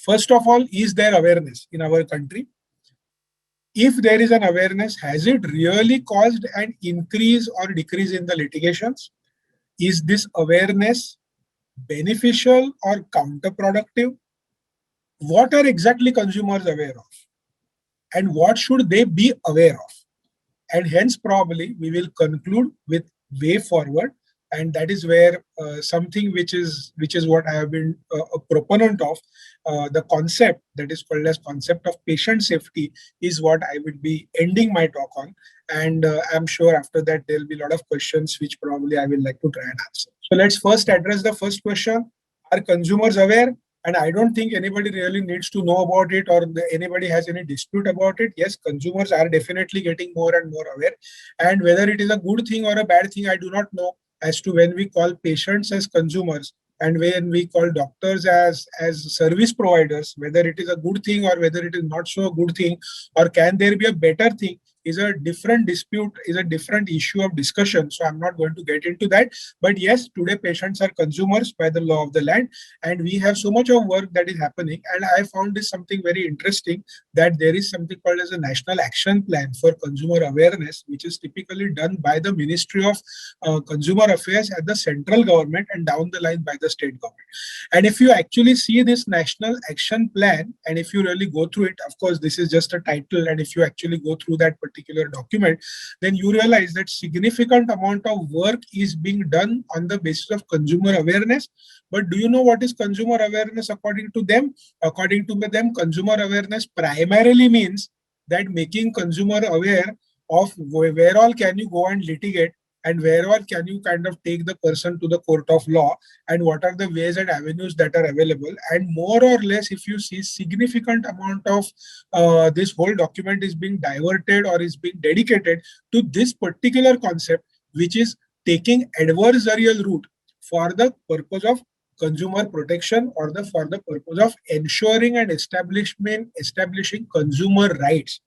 First of all, is there awareness in our country? If there is an awareness, has it really caused an increase or decrease in the litigations? Is this awareness beneficial or counterproductive? What are exactly consumers aware of? And what should they be aware of? And hence probably we will conclude with way forward, and that is where something which is what I have been a proponent of, the concept that is called as concept of patient safety is what I will be ending my talk on. And I'm sure after that there will be a lot of questions which probably I will like to try and answer. So let's first address the first question. Are consumers aware? And I don't think anybody really needs to know about it, or anybody has any dispute about it. Yes, consumers are definitely getting more and more aware. And whether it is a good thing or a bad thing, I do not know, as to when we call patients as consumers and when we call doctors as service providers, whether it is a good thing or whether it is not so a good thing, or can there be a better thing, is a different dispute, is a different issue of discussion. So I'm not going to get into that. But yes, today patients are consumers by the law of the land, and we have so much of work that is happening. And I found this something very interesting, that there is something called as a National Action Plan for Consumer Awareness, which is typically done by the Ministry of Consumer Affairs at the central government and down the line by the state government. And if you actually see this National Action Plan, and if you really go through it, of course, this is just a title, and if you actually go through that particular document, then you realize that significant amount of work is being done on the basis of consumer awareness. But do you know what is consumer awareness according to them? According to them, consumer awareness primarily means that making consumer aware of where all can you go and litigate, and where all can you kind of take the person to the court of law, and what are the ways and avenues that are available. And more or less, if you see, significant amount of this whole document is being diverted or is being dedicated to this particular concept, which is taking adversarial route for the purpose of consumer protection, or for the purpose of ensuring and establishing consumer rights.